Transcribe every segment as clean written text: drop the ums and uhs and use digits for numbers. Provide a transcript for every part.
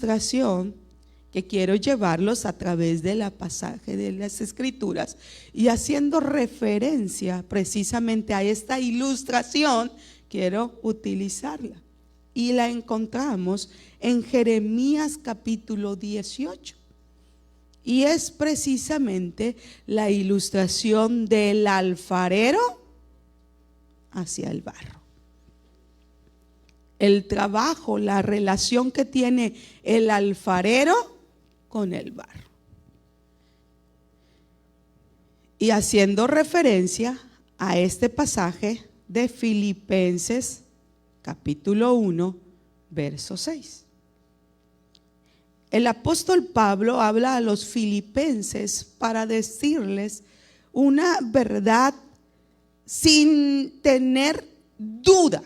ilustración que quiero llevarlos a través de la pasaje de las Escrituras y haciendo referencia precisamente a esta ilustración, quiero utilizarla. Y la encontramos en Jeremías capítulo 18. Y es precisamente la ilustración del alfarero hacia el barro. El trabajo, la relación que tiene el alfarero con el barro. Y haciendo referencia a este pasaje de Filipenses capítulo 1, verso 6. El apóstol Pablo habla a los filipenses para decirles una verdad sin tener duda,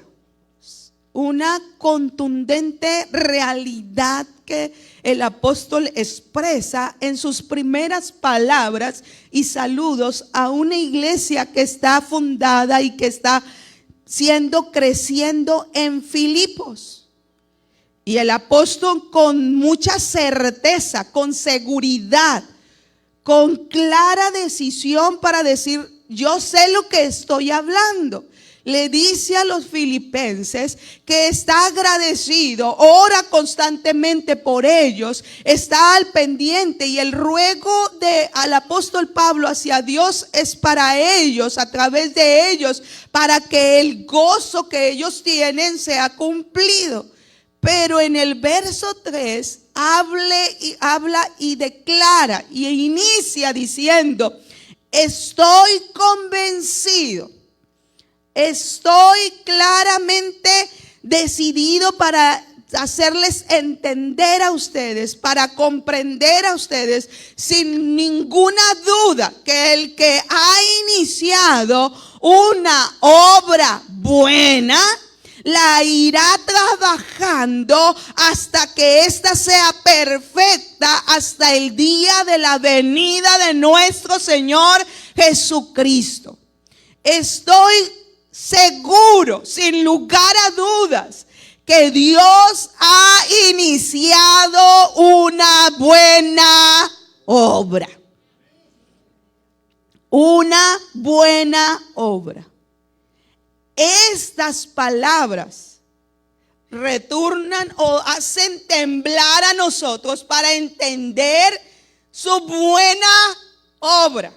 una contundente realidad que el apóstol expresa en sus primeras palabras y saludos a una iglesia que está fundada y que está creciendo en Filipos. Y el apóstol con mucha certeza, con seguridad, con clara decisión para decir, yo sé lo que estoy hablando. Le dice a los filipenses que está agradecido, ora constantemente por ellos, está al pendiente, y el ruego al apóstol Pablo hacia Dios es para ellos, a través de ellos, para que el gozo que ellos tienen sea cumplido. Pero en el verso 3 habla y declara y inicia diciendo, estoy convencido, estoy claramente decidido para hacerles entender a ustedes, para comprender a ustedes sin ninguna duda que el que ha iniciado una obra buena la irá trabajando hasta que ésta sea perfecta, hasta el día de la venida de nuestro Señor Jesucristo. Estoy seguro, sin lugar a dudas, que Dios ha iniciado una buena obra. Una buena obra. Estas palabras retornan o hacen temblar a nosotros para entender su buena obra.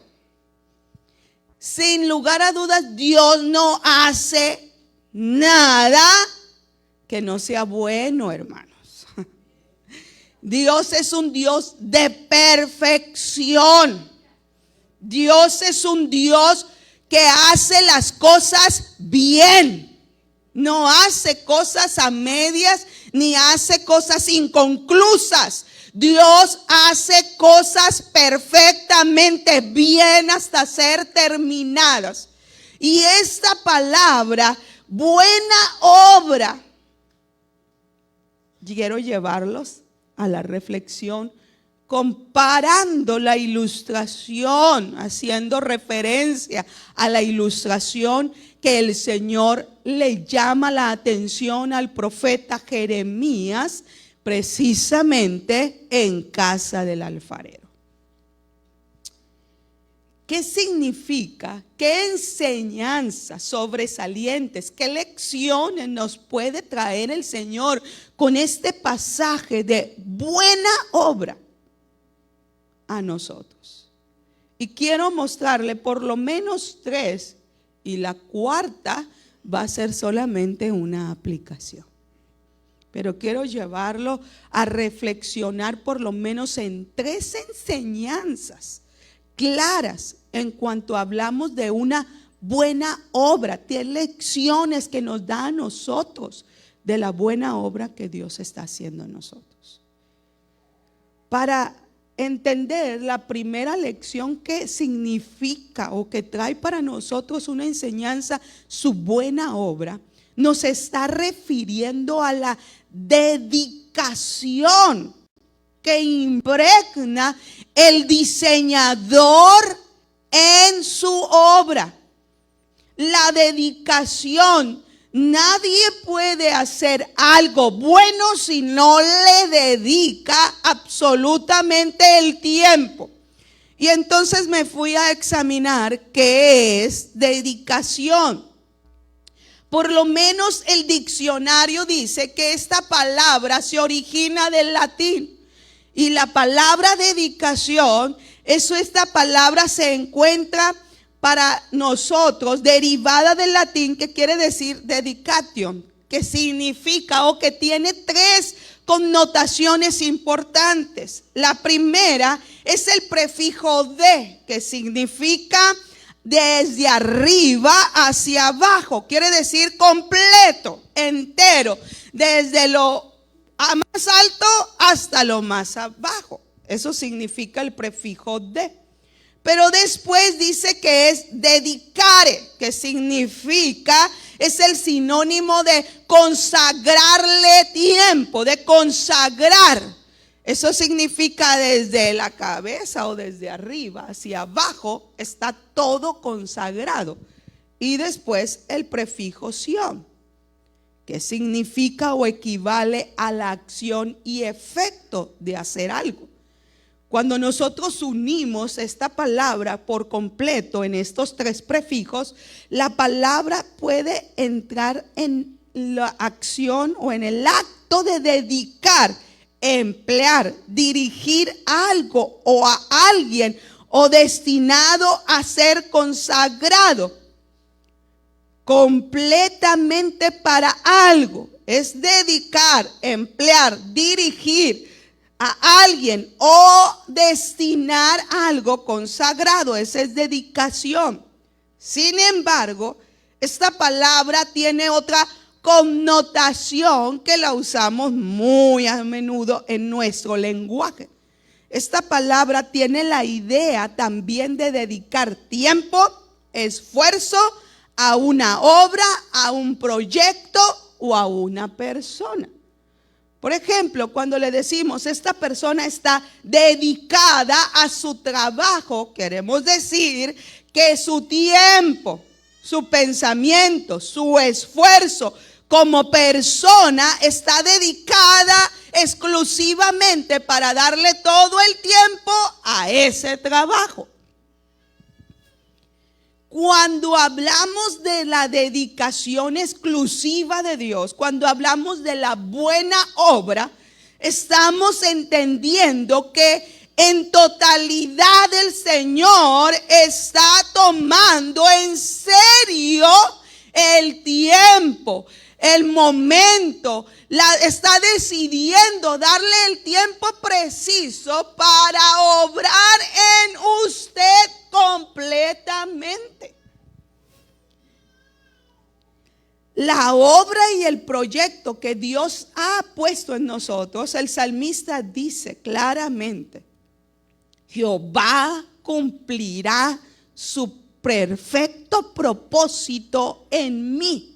Sin lugar a dudas, Dios no hace nada que no sea bueno, hermanos. Dios es un Dios de perfección. Dios es un Dios que hace las cosas bien. No hace cosas a medias, ni hace cosas inconclusas. Dios hace cosas perfectamente bien hasta ser terminadas. Y esta palabra, buena obra, quiero llevarlos a la reflexión comparando la ilustración, haciendo referencia a la ilustración que el Señor le llama la atención al profeta Jeremías, precisamente en casa del alfarero. ¿Qué significa? ¿Qué enseñanzas sobresalientes? ¿Qué lecciones nos puede traer el Señor con este pasaje de buena obra a nosotros? Y quiero mostrarle por lo menos 3, y la cuarta va a ser solamente una aplicación. Pero quiero llevarlo a reflexionar por lo menos en 3 enseñanzas claras en cuanto hablamos de una buena obra. 3 lecciones que nos da a nosotros de la buena obra que Dios está haciendo en nosotros. Para entender la primera lección que significa o que trae para nosotros una enseñanza, su buena obra, nos está refiriendo a la dedicación que impregna el diseñador en su obra. La dedicación Nadie puede hacer algo bueno si no le dedica absolutamente el tiempo. Y entonces me fui a examinar qué es dedicación. Por lo menos el diccionario dice que esta palabra se origina del latín. Y la palabra dedicación, esta palabra se encuentra para nosotros derivada del latín, que quiere decir dedicatio, que significa o que tiene tres connotaciones importantes. La primera es el prefijo de, que significa desde arriba hacia abajo, quiere decir completo, entero, desde lo más alto hasta lo más abajo. Eso significa el prefijo de. Pero después dice que es dedicare, que significa, es el sinónimo de consagrarle tiempo, de consagrar. Eso significa desde la cabeza o desde arriba hacia abajo está todo consagrado. Y después el prefijo sion, que significa o equivale a la acción y efecto de hacer algo. Cuando nosotros unimos esta palabra por completo en estos tres prefijos, la palabra puede entrar en la acción o en el acto de dedicar, emplear, dirigir algo o a alguien o destinado a ser consagrado completamente para algo. Es dedicar, emplear, dirigir a alguien o destinar algo consagrado. Esa es dedicación. Sin embargo, esta palabra tiene otra connotación que la usamos muy a menudo en nuestro lenguaje. Esta palabra tiene la idea también de dedicar tiempo, esfuerzo a una obra, a un proyecto o a una persona. Por ejemplo, cuando le decimos esta persona está dedicada a su trabajo, queremos decir que su tiempo, su pensamiento, su esfuerzo como persona está dedicada exclusivamente para darle todo el tiempo a ese trabajo. Cuando hablamos de la dedicación exclusiva de Dios, cuando hablamos de la buena obra, estamos entendiendo que en totalidad el Señor está tomando en serio el tiempo, el momento, está decidiendo darle el tiempo preciso para obrar en usted completamente. La obra y el proyecto que Dios ha puesto en nosotros, el salmista dice claramente: Jehová cumplirá su perfecto propósito en mí,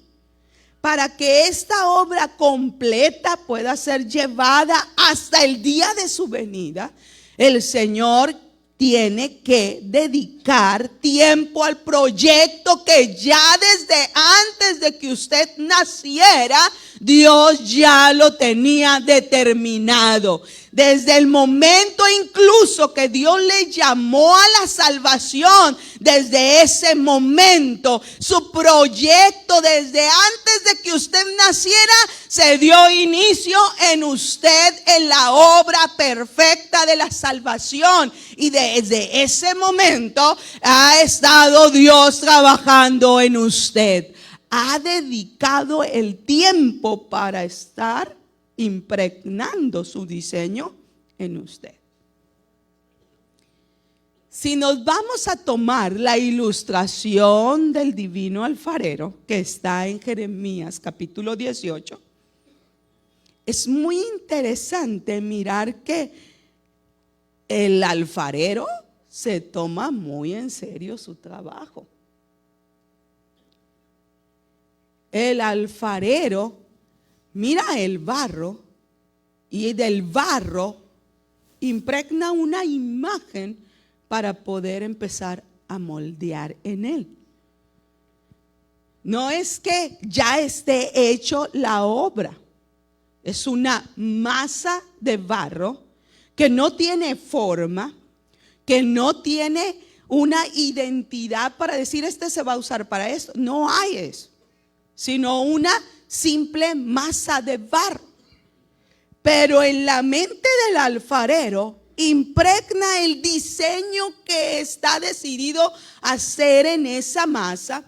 para que esta obra completa pueda ser llevada hasta el día de su venida. El Señor tiene que dedicar tiempo al proyecto que ya desde antes de que usted naciera, Dios ya lo tenía determinado. Desde el momento incluso que Dios le llamó a la salvación, desde ese momento, su proyecto desde antes de que usted naciera, se dio inicio en usted en la obra perfecta de la salvación. Y desde ese momento ha estado Dios trabajando en usted. Ha dedicado el tiempo para estar impregnando su diseño en usted. Si nos vamos a tomar la ilustración del divino alfarero que está en Jeremías capítulo 18, es muy interesante mirar que el alfarero se toma muy en serio su trabajo. El alfarero mira el barro y del barro impregna una imagen para poder empezar a moldear en él. no es que ya esté hecho la obra. Es una masa de barro que no tiene forma, que no tiene una identidad para decir este se va a usar para esto. No hay eso, sino una simple masa de barro. Pero en la mente del alfarero impregna el diseño que está decidido hacer en esa masa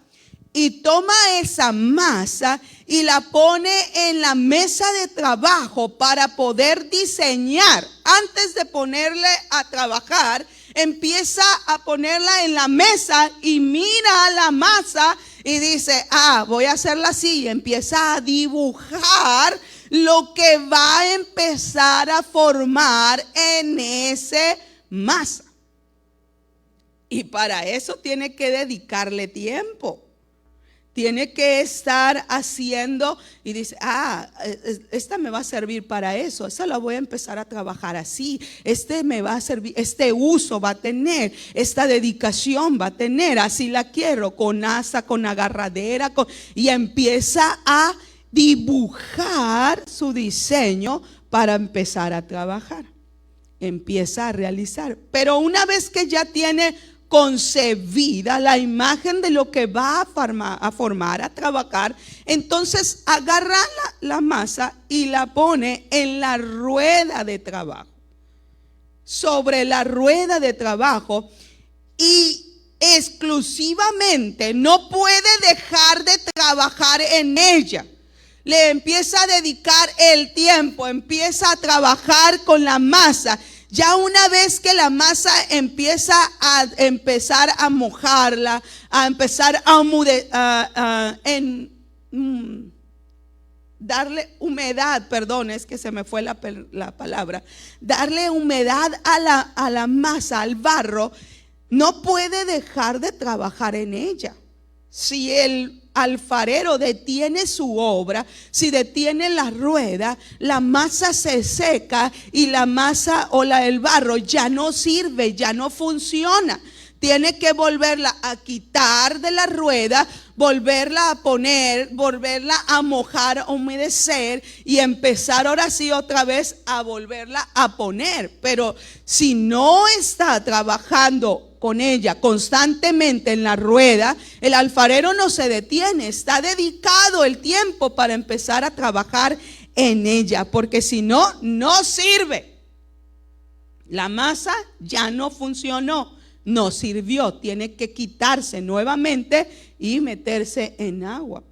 y toma esa masa y la pone en la mesa de trabajo para poder diseñar. Antes de ponerle a trabajar, empieza a ponerla en la mesa y mira la masa y dice, voy a hacerla así, y empieza a dibujar lo que va a empezar a formar en esa masa. Y para eso tiene que dedicarle tiempo. Tiene que estar haciendo y dice, esta me va a servir para eso, esa la voy a empezar a trabajar así, este me va a servir, este uso va a tener, esta dedicación va a tener, así la quiero, con asa, con agarradera, y empieza a dibujar su diseño para empezar a trabajar. Empieza a realizar, pero una vez que ya tiene concebida la imagen de lo que va a formar, a trabajar, entonces agarra la masa y la pone en la rueda de trabajo, sobre la rueda de trabajo, y exclusivamente no puede dejar de trabajar en ella. Le empieza a dedicar el tiempo, empieza a trabajar con la masa. Ya una vez que la masa empieza a mojarla, a empezar a darle humedad, perdón, es que se me fue la palabra, darle humedad a la masa, al barro, no puede dejar de trabajar en ella. Si el alfarero detiene su obra, si detiene la rueda, la masa se seca y la masa el barro ya no sirve, ya no funciona. Tiene que volverla a quitar de la rueda, volverla a poner, volverla a mojar, a humedecer y empezar ahora sí otra vez a volverla a poner. Pero si no está trabajando con ella constantemente en la rueda, el alfarero no se detiene, está dedicado el tiempo para empezar a trabajar en ella, porque si no, no sirve. La masa ya no funcionó, no sirvió, tiene que quitarse nuevamente y meterse en agua.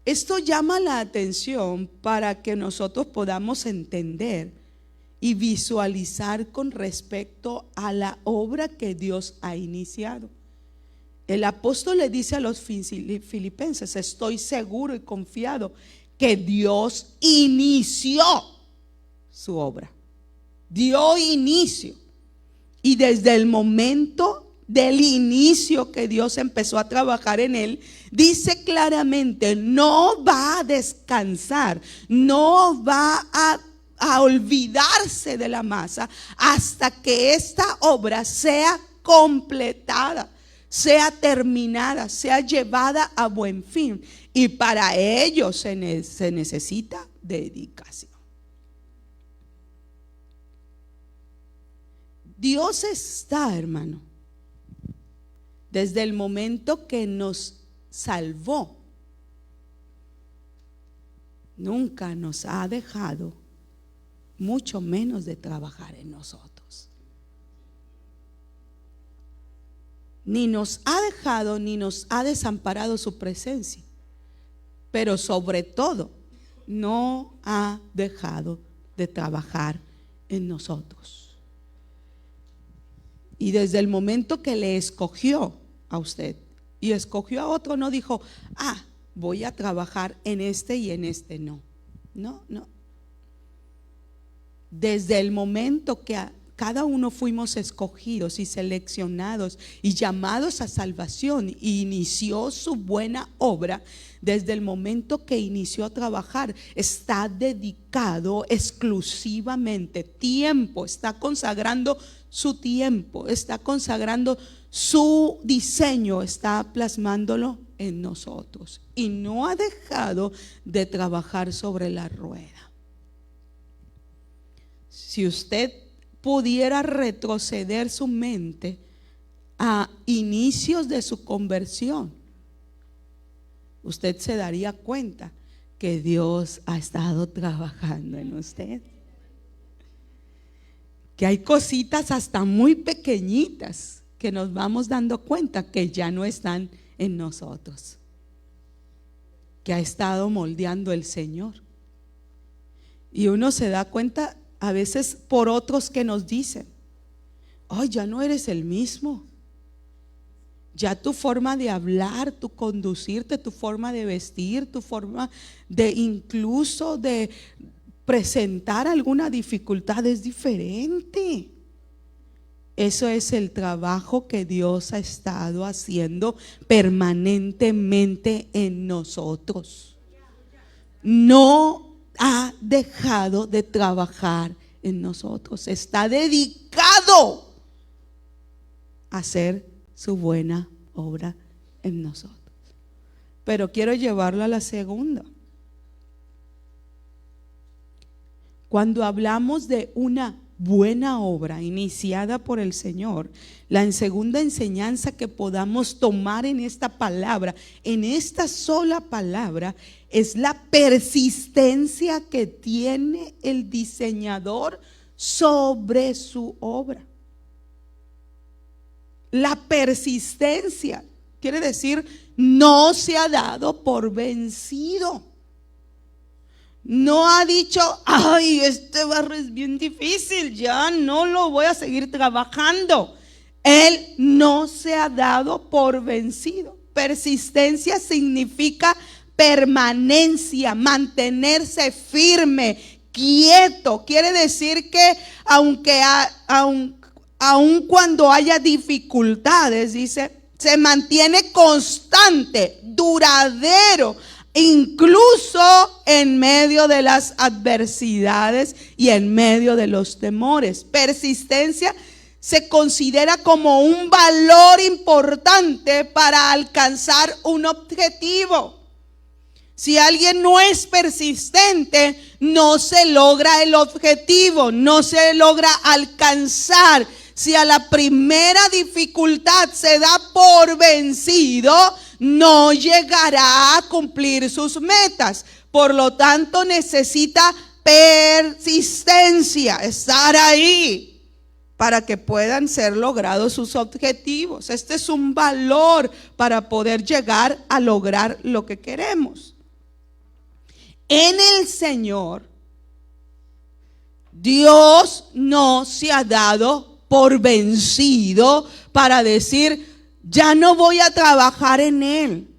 Esto llama la atención para que nosotros podamos entender y visualizar con respecto a la obra que Dios ha iniciado. El apóstol le dice a los filipenses: estoy seguro y confiado que Dios inició su obra, dio inicio, y desde el momento del inicio que Dios empezó a trabajar en él, dice claramente, no va a descansar, no va a olvidarse de la masa hasta que esta obra sea completada, sea terminada, sea llevada a buen fin. Y para ello se necesita dedicación. Dios está, hermano, desde el momento que nos salvó, nunca nos ha dejado, mucho menos de trabajar en nosotros. Ni nos ha dejado ni nos ha desamparado su presencia, pero sobre todo no ha dejado de trabajar en nosotros. Y desde el momento que le escogió a usted y escogió a otro, no dijo, voy a trabajar en este y en este no. No. Desde el momento que cada uno fuimos escogidos y seleccionados y llamados a salvación, y inició su buena obra, desde el momento que inició a trabajar, está dedicado exclusivamente tiempo, está consagrando su tiempo, está consagrando su diseño, está plasmándolo en nosotros y no ha dejado de trabajar sobre la rueda. Si usted pudiera retroceder su mente a inicios de su conversión, usted se daría cuenta que Dios ha estado trabajando en usted. Que hay cositas hasta muy pequeñitas que nos vamos dando cuenta que ya no están en nosotros, que ha estado moldeando el Señor. Y uno se da cuenta a veces por otros que nos dicen: ay, ya no eres el mismo. Ya tu forma de hablar, tu conducirte, tu forma de vestir, tu forma de incluso de presentar alguna dificultad es diferente. Eso es el trabajo que Dios ha estado haciendo permanentemente en nosotros. No ha dejado de trabajar en nosotros. Está dedicado a hacer su buena obra en nosotros. Pero quiero llevarlo a la segunda. Cuando hablamos de una buena obra iniciada por el Señor, la segunda enseñanza que podamos tomar en esta palabra, en esta sola palabra, es la persistencia que tiene el diseñador sobre su obra. La persistencia quiere decir no se ha dado por vencido. No ha dicho: ay, este barro es bien difícil, ya no lo voy a seguir trabajando. Él no se ha dado por vencido. Persistencia significa permanencia, mantenerse firme, quieto. Quiere decir que aun cuando haya dificultades, dice, se mantiene constante, duradero, incluso en medio de las adversidades y en medio de los temores. Persistencia se considera como un valor importante para alcanzar un objetivo. Si alguien no es persistente, no se logra el objetivo, no se logra alcanzar. Si a la primera dificultad se da por vencido, no llegará a cumplir sus metas. Por lo tanto, necesita persistencia, estar ahí para que puedan ser logrados sus objetivos. Este es un valor para poder llegar a lograr lo que queremos. En el Señor, Dios no se ha dado por vencido para decir: ya no voy a trabajar en él.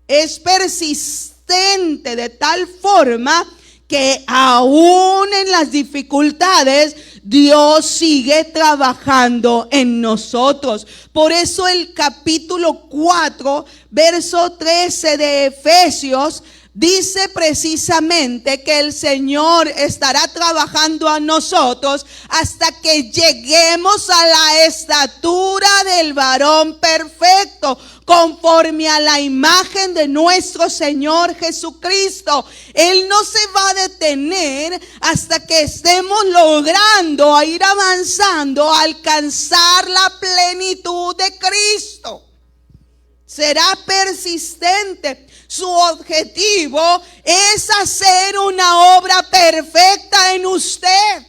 Es persistente de tal forma que aún en las dificultades Dios sigue trabajando en nosotros. Por eso el capítulo 4, verso 13 de Efesios dice precisamente que el Señor estará trabajando a nosotros hasta que lleguemos a la estatura del varón perfecto, conforme a la imagen de nuestro Señor Jesucristo. Él no se va a detener hasta que estemos logrando a ir avanzando, a alcanzar la plenitud de Cristo. Será persistente. Su objetivo es hacer una obra perfecta en usted.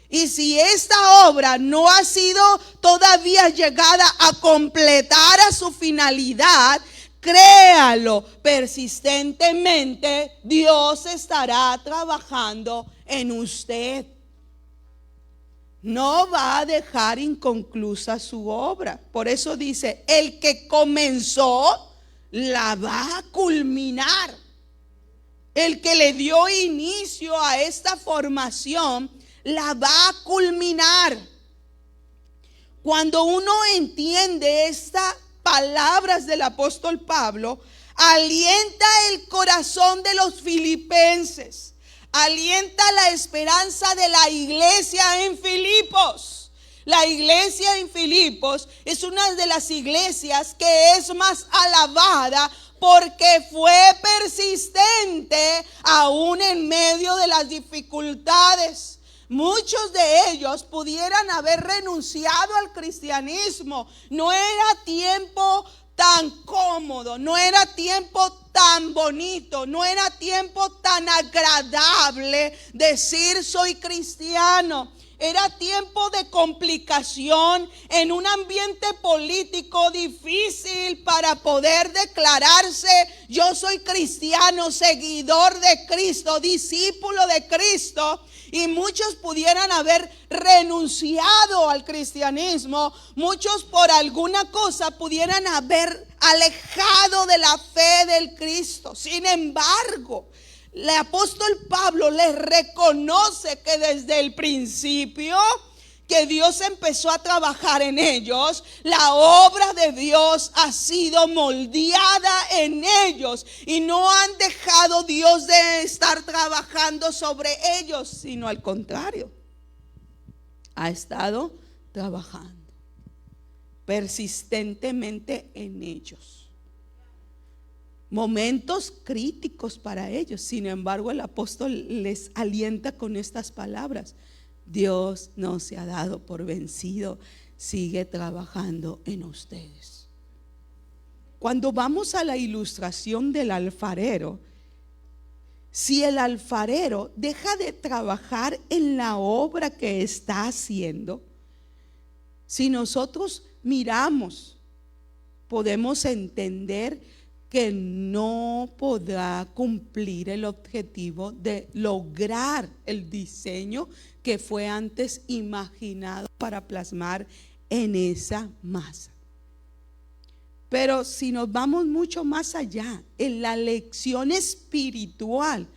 Y si esta obra no ha sido todavía llegada a completar a su finalidad, créalo, persistentemente Dios estará trabajando en usted. No va a dejar inconclusa su obra. Por eso dice: el que comenzó la va a culminar. El que le dio inicio a esta formación la va a culminar. Cuando uno entiende estas palabras del apóstol Pablo, alienta el corazón de los filipenses, alienta la esperanza de la iglesia en Filipos. La iglesia en Filipos es una de las iglesias que es más alabada porque fue persistente aún en medio de las dificultades. Muchos de ellos pudieran haber renunciado al cristianismo. No era tiempo tan cómodo, no era tiempo tan bonito, no era tiempo tan agradable decir soy cristiano. Era tiempo de complicación en un ambiente político difícil para poder declararse yo soy cristiano, seguidor de Cristo, discípulo de Cristo. Y muchos pudieran haber renunciado al cristianismo. Muchos por alguna cosa pudieran haber alejado de la fe del Cristo. Sin embargo, el apóstol Pablo les reconoce que desde el principio que Dios empezó a trabajar en ellos, la obra de Dios ha sido moldeada en ellos y no han dejado Dios de estar trabajando sobre ellos, sino al contrario, ha estado trabajando persistentemente en ellos. Momentos críticos para ellos. Sin embargo, el apóstol les alienta con estas palabras: Dios no se ha dado por vencido, sigue trabajando en ustedes. Cuando vamos a la ilustración del alfarero, si el alfarero deja de trabajar en la obra que está haciendo, si nosotros miramos, podemos entender que no podrá cumplir el objetivo de lograr el diseño que fue antes imaginado para plasmar en esa masa. Pero si nos vamos mucho más allá, en la lección espiritual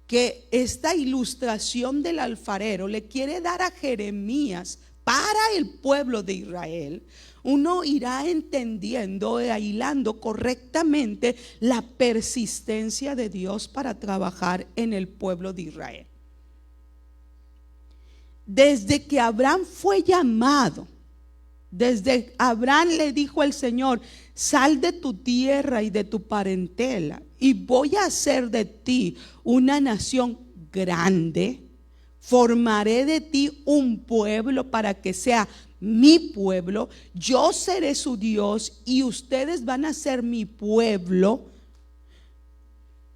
que esta ilustración del alfarero le quiere dar a Jeremías para el pueblo de Israel, uno irá entendiendo e hilando correctamente la persistencia de Dios para trabajar en el pueblo de Israel. Desde que Abraham fue llamado, desde Abraham le dijo el Señor: sal de tu tierra y de tu parentela, y voy a hacer de ti una nación grande. Formaré de ti un pueblo para que sea mi pueblo. Yo seré su Dios y ustedes van a ser mi pueblo.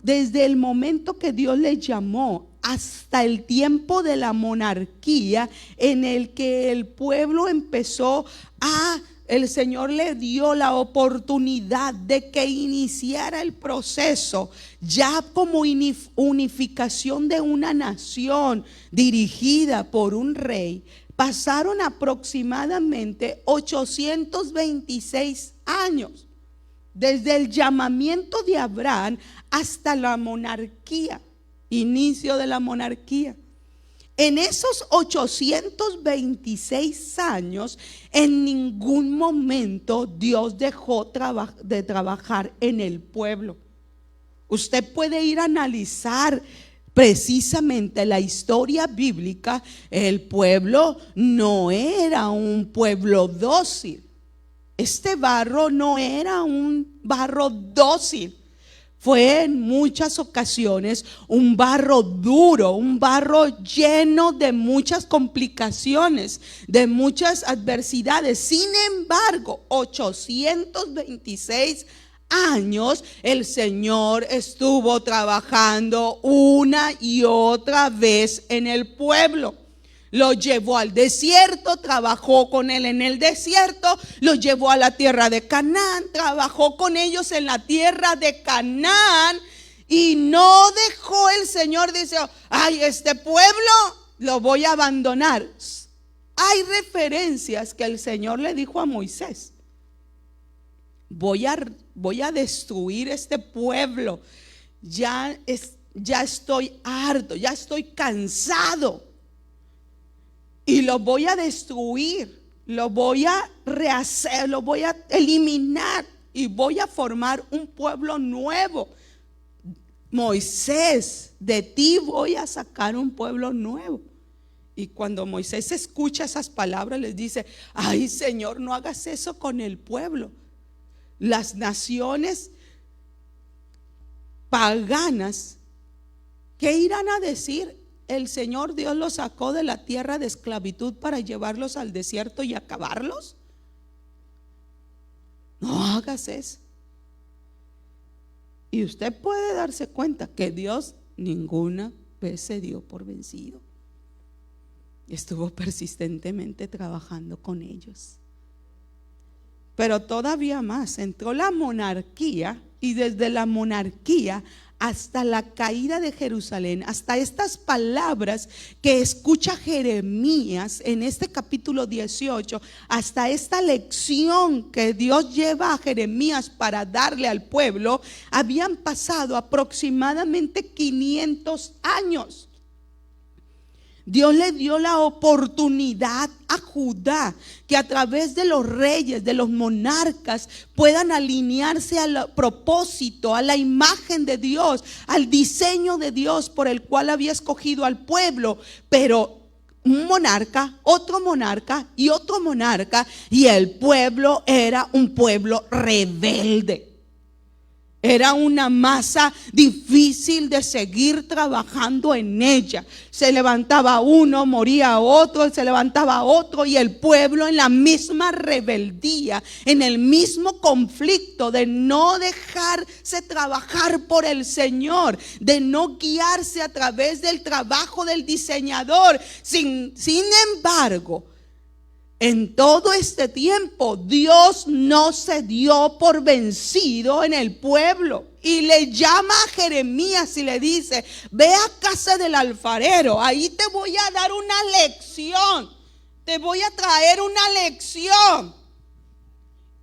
Desde el momento que Dios les llamó hasta el tiempo de la monarquía, en el que el pueblo empezó el Señor le dio la oportunidad de que iniciara el proceso ya como unificación de una nación dirigida por un rey. Pasaron aproximadamente 826 años desde el llamamiento de Abraham hasta la monarquía, inicio de la monarquía. En esos 826 años, en ningún momento Dios dejó de trabajar en el pueblo. Usted puede ir a analizar precisamente la historia bíblica. El pueblo no era un pueblo dócil. Este barro no era un barro dócil. Fue en muchas ocasiones un barro duro, un barro lleno de muchas complicaciones, de muchas adversidades. Sin embargo, 826 años el Señor estuvo trabajando una y otra vez en el pueblo. Lo llevó al desierto, trabajó con él en el desierto, lo llevó a la tierra de Canaán, trabajó con ellos en la tierra de Canaán, y no dejó el Señor, dice, ay, este pueblo lo voy a abandonar. Hay referencias que el Señor le dijo a Moisés: voy a destruir este pueblo, ya estoy harto, ya estoy cansado. Y lo voy a destruir, lo voy a rehacer, lo voy a eliminar y voy a formar un pueblo nuevo. Moisés, de ti voy a sacar un pueblo nuevo. Y cuando Moisés escucha esas palabras, les dice: ay, Señor, no hagas eso con el pueblo. Las naciones paganas, ¿qué irán a decir? El Señor Dios los sacó de la tierra de esclavitud para llevarlos al desierto y acabarlos. No hagas eso. Y usted puede darse cuenta que Dios ninguna vez se dio por vencido. Estuvo persistentemente trabajando con ellos. Pero todavía más, entró la monarquía, y desde la monarquía hasta la caída de Jerusalén, hasta estas palabras que escucha Jeremías en este capítulo 18, hasta esta lección que Dios lleva a Jeremías para darle al pueblo, habían pasado aproximadamente 500 años. Dios le dio la oportunidad a Judá que a través de los reyes, de los monarcas, puedan alinearse al propósito, a la imagen de Dios, al diseño de Dios por el cual había escogido al pueblo. Pero un monarca, otro monarca y otro monarca, y el pueblo era un pueblo rebelde. Era una masa difícil de seguir trabajando en ella. Se levantaba uno, moría otro, se levantaba otro, y el pueblo en la misma rebeldía, en el mismo conflicto de no dejarse trabajar por el Señor, de no guiarse a través del trabajo del diseñador. Sin embargo, en todo este tiempo, Dios no se dio por vencido en el pueblo. Y le llama a Jeremías y le dice: ve a casa del alfarero, ahí te voy a dar una lección. Te voy a traer una lección.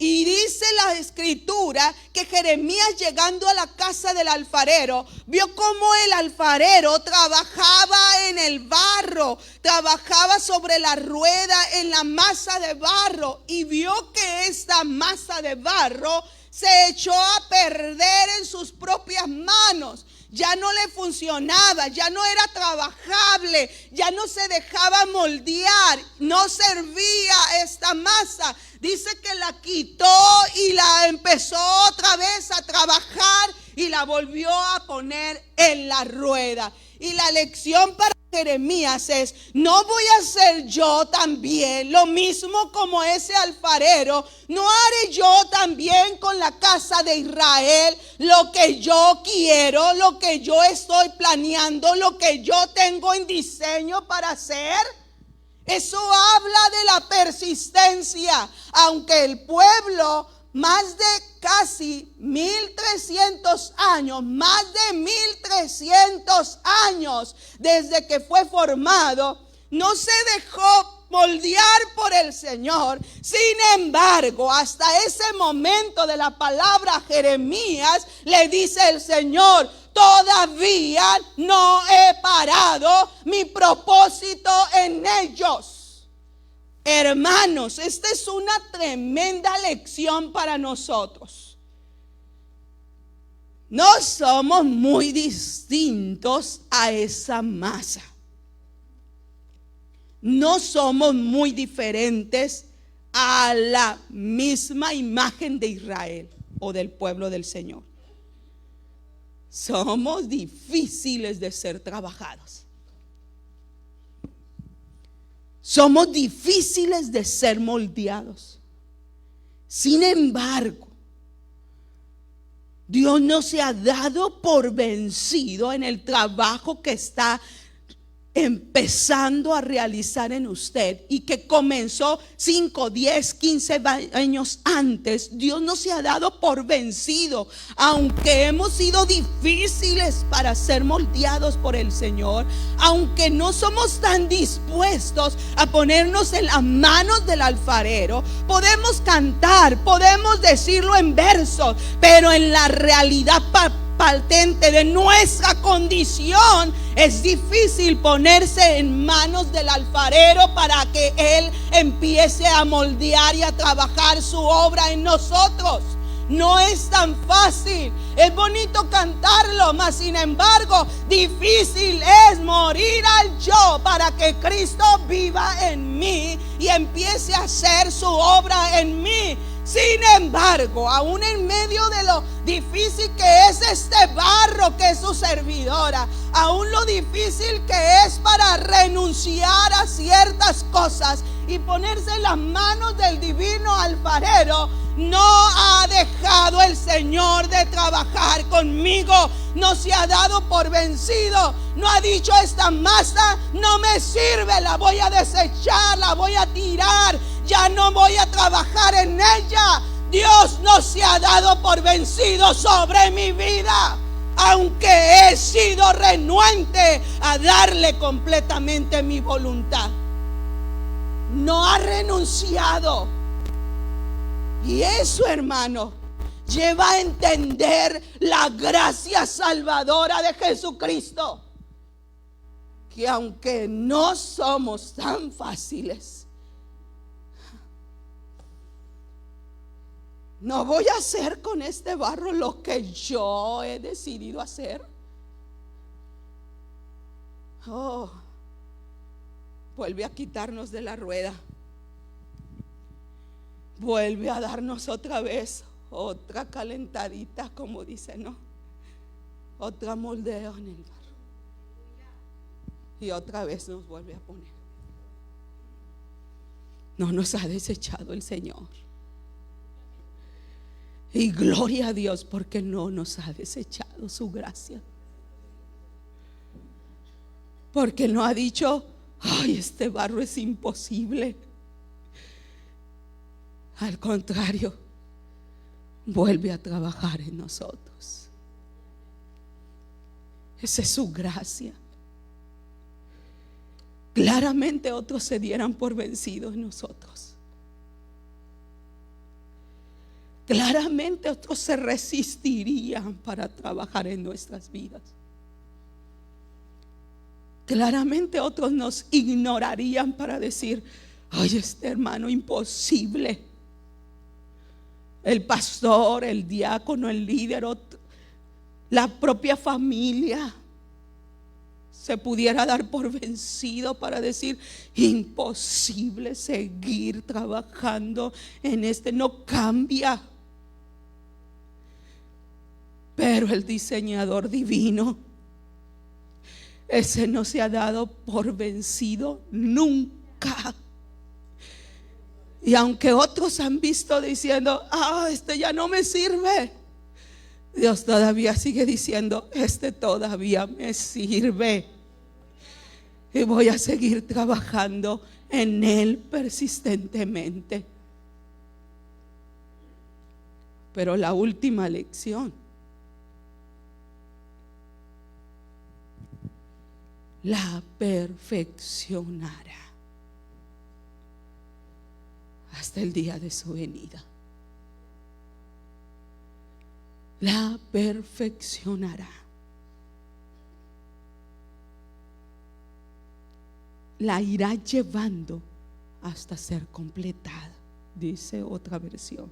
Y dice la escritura que Jeremías, llegando a la casa del alfarero, vio cómo el alfarero trabajaba en el barro, trabajaba sobre la rueda en la masa de barro, y vio que esta masa de barro se echó a perder en sus propias manos. Ya no le funcionaba, ya no era trabajable, ya no se dejaba moldear, no servía esta masa. Dice que la quitó y la empezó otra vez a trabajar y la volvió a poner en la rueda. Y la lección para Jeremías es: no voy a hacer yo también lo mismo como ese alfarero. No haré yo también con la casa de Israel lo que yo quiero, lo que yo estoy planeando, lo que yo tengo en diseño para hacer. Eso habla de la persistencia. Aunque el pueblo, más de casi 1300 años, más de 1300 años desde que fue formado, no se dejó moldear por el Señor. Sin embargo, hasta ese momento de la palabra, Jeremías le dice el Señor: todavía no he parado mi propósito en ellos. Hermanos, esta es una tremenda lección para nosotros. No somos muy distintos a esa masa. No somos muy diferentes a la misma imagen de Israel o del pueblo del Señor. Somos difíciles de ser trabajados. Somos difíciles de ser moldeados. Sin embargo, Dios no se ha dado por vencido en el trabajo que está empezando a realizar en usted y que comenzó 5, 10, 15 años antes. Dios no se ha dado por vencido, aunque hemos sido difíciles para ser moldeados por el Señor, aunque no somos tan dispuestos a ponernos en las manos del alfarero. Podemos cantar, podemos decirlo en versos, pero en la realidad patente de nuestra condición es difícil ponerse en manos del alfarero para que Él empiece a moldear y a trabajar su obra en nosotros. No es tan fácil. Es bonito cantarlo, mas sin embargo difícil es morir al yo para que Cristo viva en mí y empiece a hacer su obra en mí. Sin embargo, aún en medio de lo difícil que es este barro que es su servidora, aún lo difícil que es para renunciar a ciertas cosas y ponerse en las manos del divino alfarero, no ha dejado el Señor de trabajar conmigo. No se ha dado por vencido. No ha dicho: esta masa no me sirve, la voy a desechar, la voy a tirar, ya no voy a trabajar en ella. Dios no se ha dado por vencido sobre mi vida, aunque he sido renuente a darle completamente mi voluntad. No ha renunciado. Y eso, hermano, lleva a entender la gracia salvadora de Jesucristo, que aunque no somos tan fáciles, no voy a hacer con este barro lo que yo he decidido hacer. Oh, vuelve a quitarnos de la rueda. Vuelve a darnos otra vez otra calentadita, como dice, ¿no? Otra moldeo en el barro. Y otra vez nos vuelve a poner. No nos ha desechado el Señor. Y gloria a Dios, porque no nos ha desechado su gracia. Porque no ha dicho: ay, este barro es imposible. Al contrario, vuelve a trabajar en nosotros. Esa es su gracia. Claramente otros se dieran por vencidos en nosotros. Claramente otros se resistirían para trabajar en nuestras vidas. Claramente otros nos ignorarían para decir: ay, este hermano, imposible. El pastor, el diácono, el líder, la propia familia se pudiera dar por vencido para decir: imposible seguir trabajando en este, no cambia. Pero el diseñador divino, ese no se ha dado por vencido nunca. Y aunque otros han visto diciendo: este ya no me sirve, Dios todavía sigue diciendo: este todavía me sirve. Y voy a seguir trabajando en él persistentemente. Pero la última lección: la perfeccionará hasta el día de su venida. La perfeccionará. La irá llevando hasta ser completada, dice otra versión.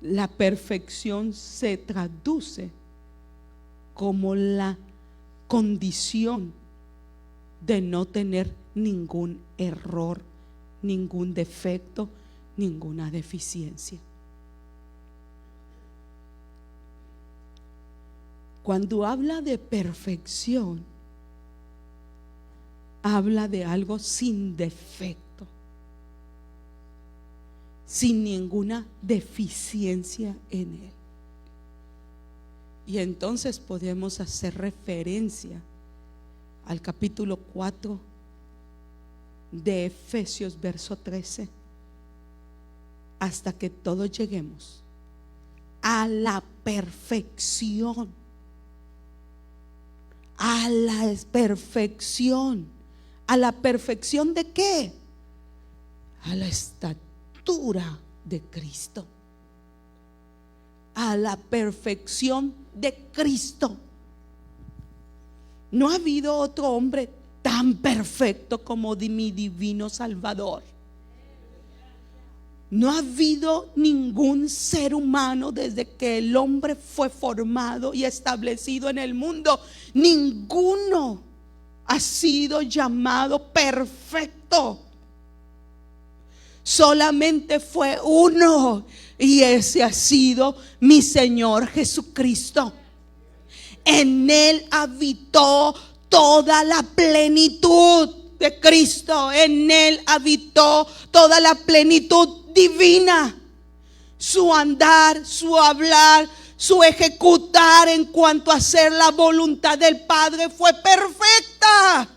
La perfección se traduce como la condición de no tener ningún error, ningún defecto, ninguna deficiencia. Cuando habla de perfección, habla de algo sin defecto, sin ninguna deficiencia en él. Y entonces podemos hacer referencia al capítulo 4 de Efesios, verso 13, hasta que todos lleguemos a la perfección. A la perfección. ¿A la perfección de qué? A la estatura de Cristo. A la perfección de Cristo. No ha habido otro hombre tan perfecto como mi divino Salvador. No ha habido ningún ser humano desde que el hombre fue formado y establecido en el mundo. Ninguno ha sido llamado perfecto. Solamente fue uno, y ese ha sido mi Señor Jesucristo. En Él habitó toda la plenitud de Cristo. En Él habitó toda la plenitud divina. Su andar, su hablar, su ejecutar en cuanto a hacer la voluntad del Padre fue perfecta.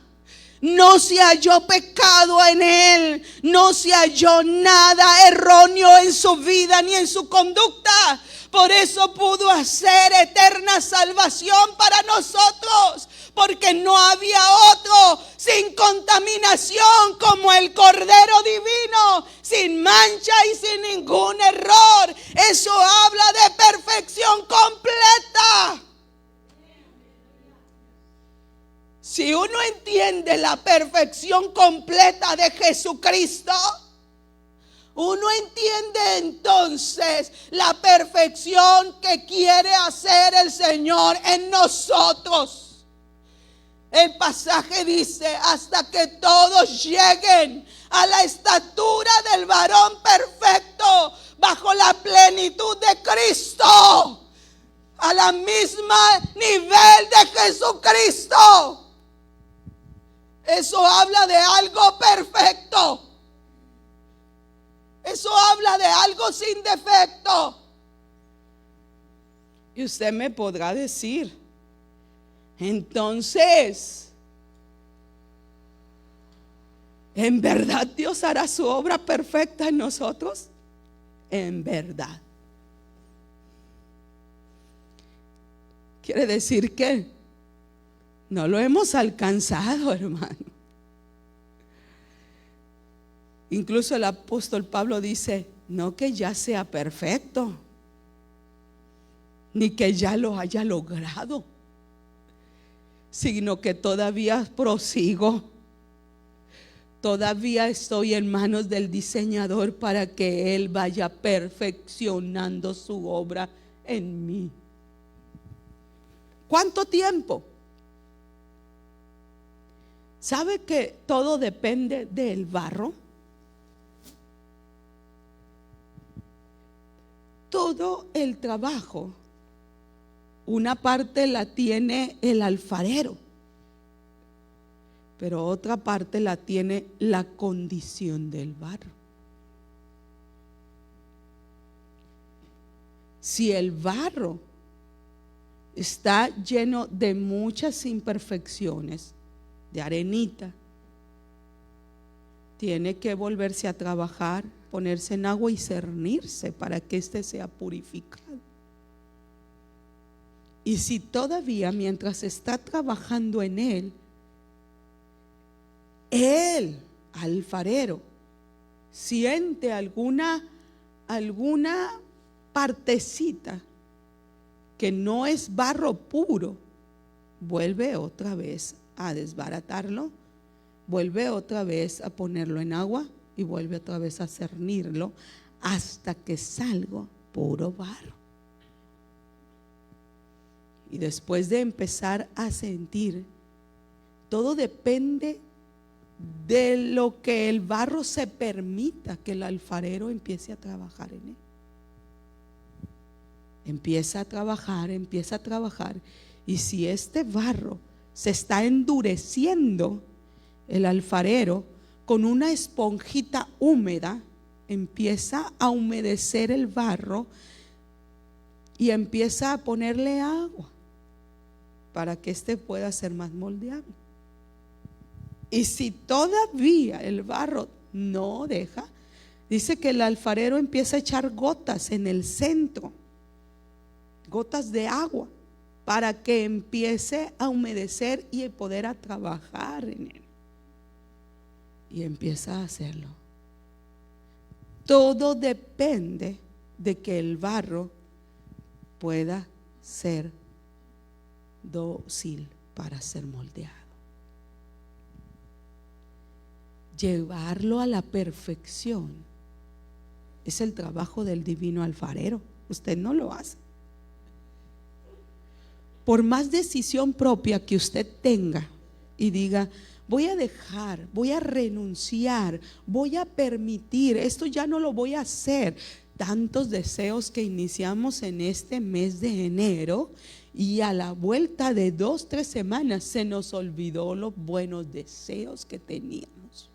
No se halló pecado en Él, no se halló nada erróneo en su vida ni en su conducta. Por eso pudo hacer eterna salvación para nosotros, porque no había otro sin contaminación como el Cordero Divino, sin mancha y sin ningún error. Eso habla de perfección completa. Si uno entiende la perfección completa de Jesucristo, uno entiende entonces la perfección que quiere hacer el Señor en nosotros. El pasaje dice: hasta que todos lleguen a la estatura del varón perfecto, bajo la plenitud de Cristo, a la misma nivel de Jesucristo. Eso habla de algo perfecto. Eso habla de algo sin defecto. Y usted me podrá decir: entonces, ¿en verdad Dios hará su obra perfecta en nosotros? En verdad. Quiere decir que no lo hemos alcanzado, hermano. Incluso el apóstol Pablo dice: no que ya sea perfecto, ni que ya lo haya logrado, sino que todavía prosigo. Todavía estoy en manos del diseñador para que Él vaya perfeccionando su obra en mí. ¿Cuánto tiempo? ¿Sabe que todo depende del barro? Todo el trabajo, una parte la tiene el alfarero, pero otra parte la tiene la condición del barro. Si el barro está lleno de muchas imperfecciones, de arenita, tiene que volverse a trabajar, ponerse en agua y cernirse para que éste sea purificado. Y si todavía mientras está trabajando en él, el alfarero siente alguna partecita que no es barro puro, vuelve otra vez a desbaratarlo, vuelve otra vez a ponerlo en agua y vuelve otra vez a cernirlo hasta que salga puro barro. Y después de empezar a sentir, todo depende de lo que el barro se permita que el alfarero empiece a trabajar en él. Empieza a trabajar, y si este barro se está endureciendo, el alfarero con una esponjita húmeda empieza a humedecer el barro y empieza a ponerle agua para que éste pueda ser más moldeable. Y si todavía el barro no deja, dice que el alfarero empieza a echar gotas en el centro, gotas de agua, para que empiece a humedecer y poder a trabajar en él. Y empieza a hacerlo. Todo depende de que el barro pueda ser dócil para ser moldeado. Llevarlo a la perfección es el trabajo del divino alfarero. Usted no lo hace. Por más decisión propia que usted tenga y diga: voy a dejar, voy a renunciar, voy a permitir, esto ya no lo voy a hacer. Tantos deseos que iniciamos en este mes de enero y a la vuelta de 2, 3 semanas se nos olvidó los buenos deseos que teníamos.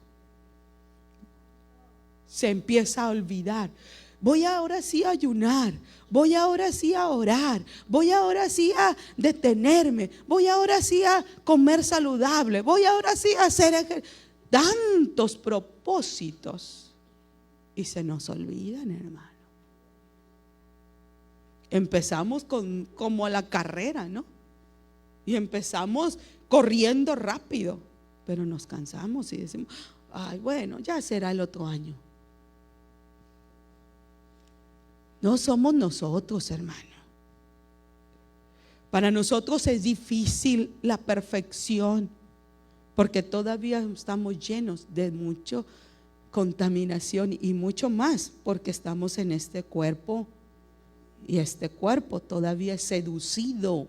Se empieza a olvidar. Voy ahora sí a ayunar, voy ahora sí a orar, voy ahora sí a detenerme, voy ahora sí a comer saludable, voy ahora sí a hacer tantos propósitos y se nos olvidan, hermano. Empezamos como a la carrera, ¿no? Y empezamos corriendo rápido, pero nos cansamos y decimos, ay, bueno, ya será el otro año. No somos nosotros, hermano. Para nosotros es difícil la perfección, porque todavía estamos llenos de mucha contaminación y mucho más, porque estamos en este cuerpo. Y este cuerpo todavía es seducido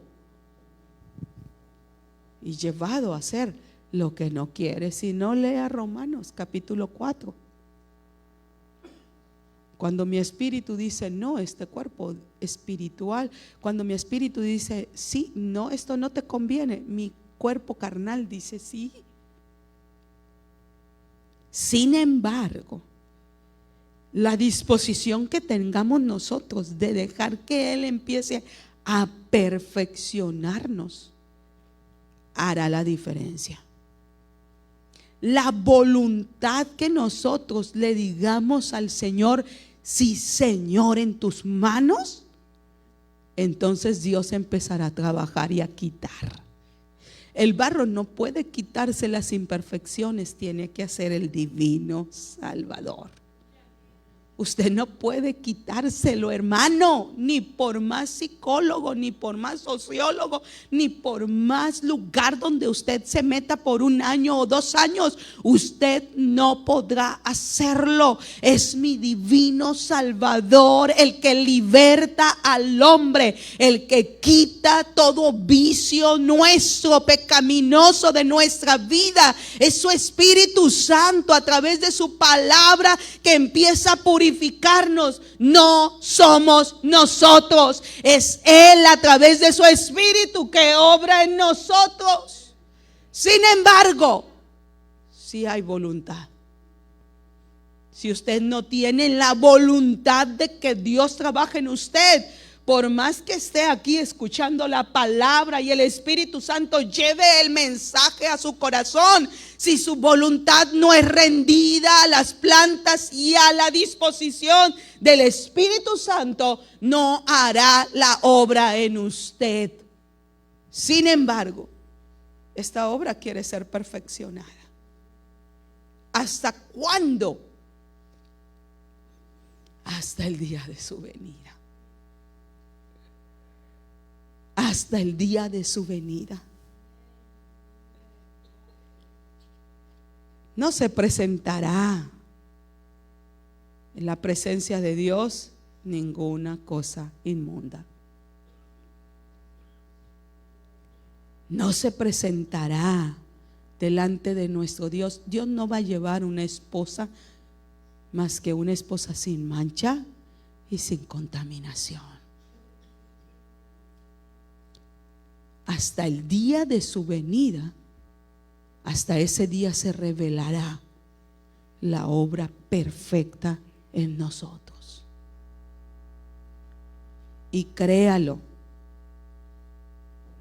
y llevado a hacer lo que no quiere. Si no, lea Romanos capítulo 4. Cuando mi espíritu dice no, este cuerpo espiritual, cuando mi espíritu dice sí, no, esto no te conviene, mi cuerpo carnal dice sí. Sin embargo, la disposición que tengamos nosotros de dejar que Él empiece a perfeccionarnos hará la diferencia. La voluntad que nosotros le digamos al Señor, sí, Señor, en tus manos, entonces Dios empezará a trabajar y a quitar. El barro no puede quitarse las imperfecciones, tiene que hacer el divino Salvador. Usted no puede quitárselo, hermano, ni por más psicólogo, ni por más sociólogo, ni por más lugar donde usted se meta por 1 año o 2 años. Usted no podrá hacerlo. Es mi divino Salvador el que liberta al hombre, el que quita todo vicio nuestro, pecaminoso de nuestra vida. Es su Espíritu Santo a través de su palabra que empieza a purificarnos. No somos nosotros, es Él a través de su Espíritu que obra en nosotros. Sin embargo, si hay voluntad. Si usted no tiene la voluntad de que Dios trabaje en usted, por más que esté aquí escuchando la palabra y el Espíritu Santo lleve el mensaje a su corazón, si su voluntad no es rendida a las plantas y a la disposición del Espíritu Santo, no hará la obra en usted. Sin embargo, esta obra quiere ser perfeccionada. ¿Hasta cuándo? Hasta el día de su venida. Hasta el día de su venida. No se presentará en la presencia de Dios ninguna cosa inmunda. No se presentará delante de nuestro Dios. Dios no va a llevar una esposa más que una esposa sin mancha y sin contaminación. Hasta el día de su venida, hasta ese día se revelará la obra perfecta en nosotros. Y créalo,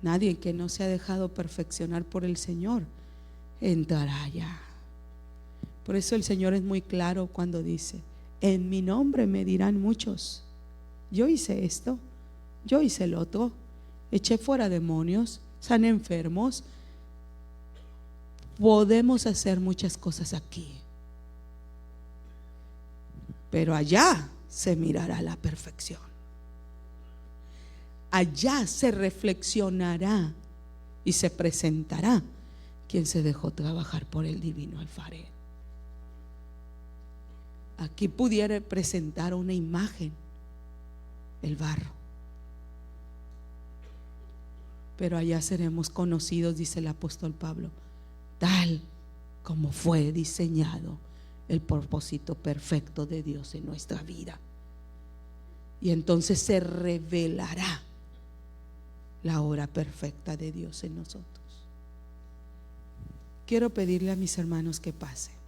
nadie que no se ha dejado perfeccionar por el Señor entrará allá. Por eso el Señor es muy claro cuando dice: en mi nombre me dirán muchos, yo hice esto, yo hice el otro, eché fuera demonios, sané enfermos. Podemos hacer muchas cosas aquí, pero allá se mirará la perfección. Allá se reflexionará y se presentará quien se dejó trabajar por el divino alfarero. Aquí pudiera presentar una imagen, el barro, pero allá seremos conocidos, dice el apóstol Pablo, tal como fue diseñado el propósito perfecto de Dios en nuestra vida. Y entonces se revelará la hora perfecta de Dios en nosotros. Quiero pedirle a mis hermanos que pasen.